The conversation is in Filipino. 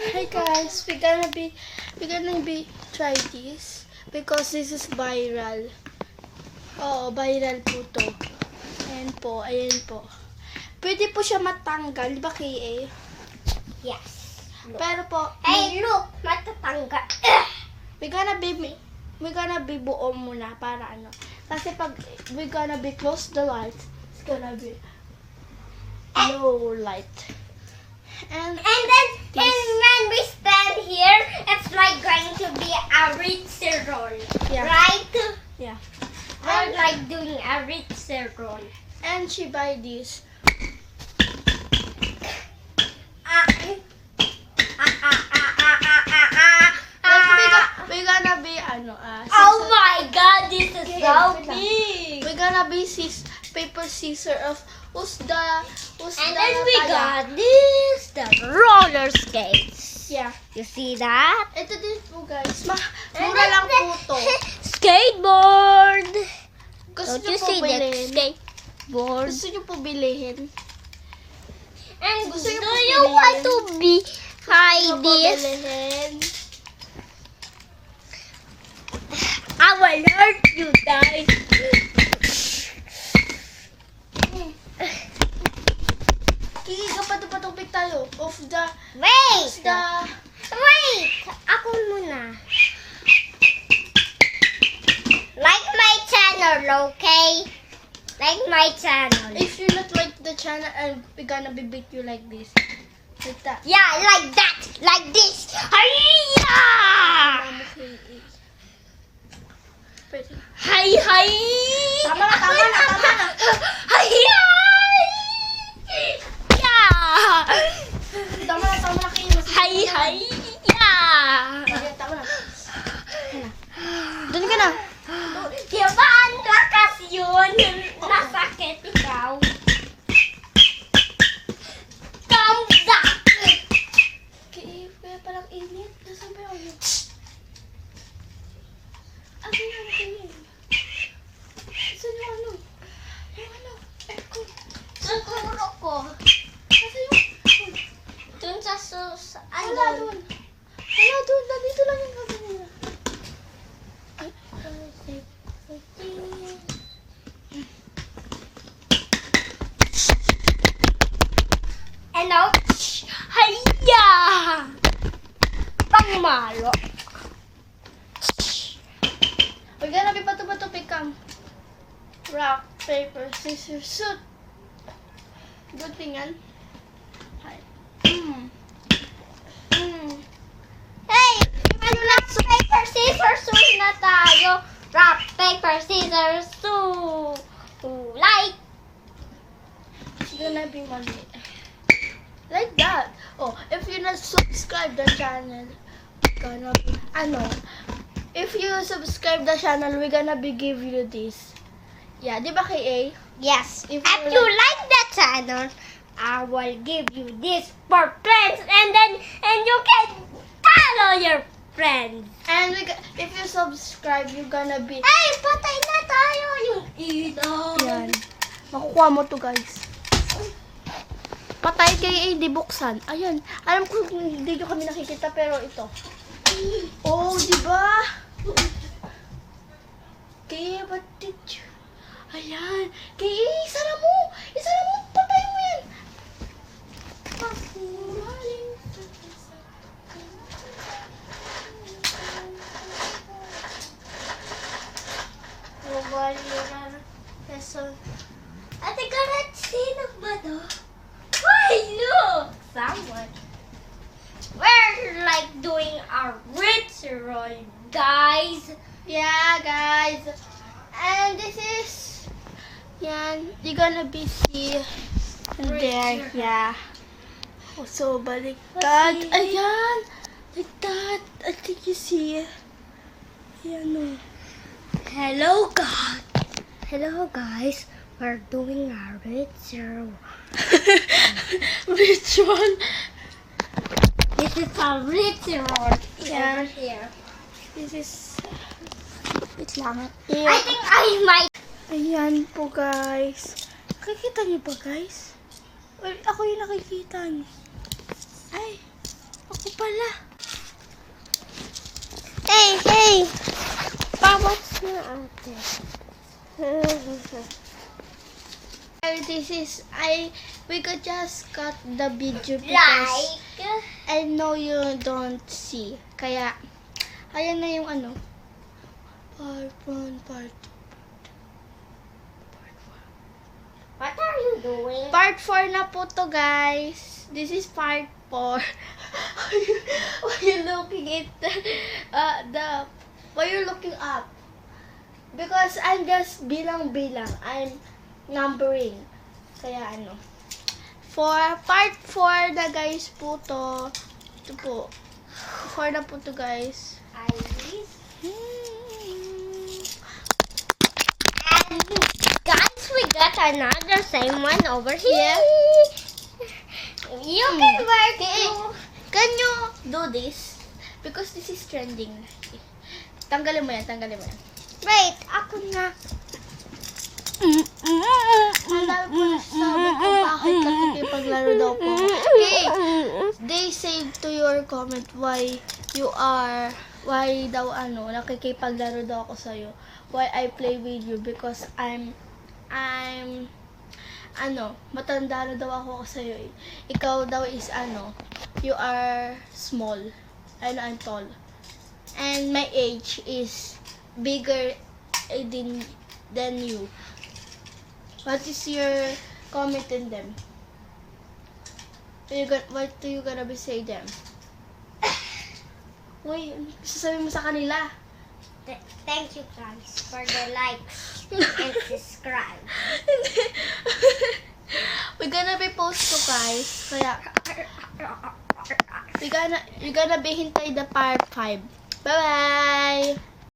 Hi guys, we're gonna be try this because this is viral. Oo, viral po to. Ayan po. Pwede po siya matanggal, di ba KA? Yes. Pero po, Hey, look! Matatanggal. we're gonna be buo muna para ano. Kasi pag we're gonna be close the light, it's gonna be low light. And And when we stand here, it's like going to be a ritzy roll. Yeah. Right? yeah. We're like doing a ritzy roll. And she buy this. We're gonna be Oh my god, this is Okay, so wait lang. big! we're gonna be paper scissor of who's And the then we taya. got this, the roller skates. Yeah. You see that? Ito din po guys. Mura lang po to. Skateboard. Gusto Don't nyo you po see that bilhin? skateboard? Gusto nyo po bilhin? And Gusto do niyo po you want to be try Gusto nyo po this? bilhin? I will hurt you guys. Kikiga patupatupik tayo of the Wait! the Wait! Ako muna. Like my channel, okay? Like my channel. if you not like the channel, we're gonna be beat you like this. Like that. Yeah, like that. Like this. Hiya! Mamo KA. Pwede. Hi, hi! Tama na. Hiya! Yeah! Tama na kayo. Hi, hi! Yeah! Okay, tama na. Doon ka na. Diba ang lakas yun? Nasakit ikaw. Thumbs up! Kaya parang init. Nasaan ba yun? Ano yung kayo? Saan yung ano? Yung ano? Aircon. Siguro ko. Nasaan yung? Dun sa sus... Wala doon. Nandito lang yung kami nila. Ay. Hello? Hiya! Pangmalo. We're gonna be patu-patu pikam. Rock, paper, scissors, shoot. Good thing yan. Hi. Hey! Ano na paper, scissors, shoot na tayo. Rock, paper, scissors, shoot. Like. It's gonna be mali. Like that. Oh, if you not subscribe the channel, gonna be, if you subscribe the channel, we're gonna be give you this. Yeah, di ba KA? Yes. If If you you like the channel, I will give you this for friends and you can follow your friends. And if you subscribe, you're gonna be, Ay, patay na tayo yung ilaw. yan. Makukuha mo to guys. Patay KA, di buksan. Ayan. Alam ko hindi nyo kami nakikita, pero ito. Oh, di ba? KA, what did you... Ayan. KA, isara mo. Patay mo yan. Ate, karat sino ba to? Why, look! Someone. We're like doing a ritual, guys. Yeah, guys. And this is... Yan. You're gonna be see... And there. Yeah. Oh, so, baliktad. Ayan. Like that. I think you see. Ayan, oh. Hello, God. Hello, guys. We're doing a ritual. Which one? This is a ritual. Yeah. Over here. This is... Wait lang. I think I might. Ayan po, guys. Nakikita niyo ba, guys? Well, ako yung nakikita niyo. Ay, ako pala. Hey! Pawats na ate. This is, we could just cut the video because I know you don't see. Kaya, ayan na yung ano. Part 1, part 2. What are you doing? Part 4 na po to, guys. This is part 4. Why you looking at why you looking up? Because I'm just bilang-bilang. I'm numbering. Kaya ano. For part 4 na guys po to. Ito po. 4 na po to, guys. Iris. And guys, we got another same one over here. You can wear too. Can you do this? Because this is trending. Tanggalin mo yan, tanggalin mo yan. Wait, ako na. Ang dami po nasasabi ko bakit nakikipaglaro daw po. Okay, they say to your comment why daw nakikipaglaro daw ako sa'yo. Why I play with you because matanda na daw ako sa'yo eh. Ikaw daw is you are small. I'm tall. And my age is bigger than you. What is your comment in them? What do you gonna be say them? Uy, sasabihin mo sa kanila. Thank you guys for the like and subscribe. We're gonna be post to guys. Kaya we're gonna be hintay the part 5. Bye-bye!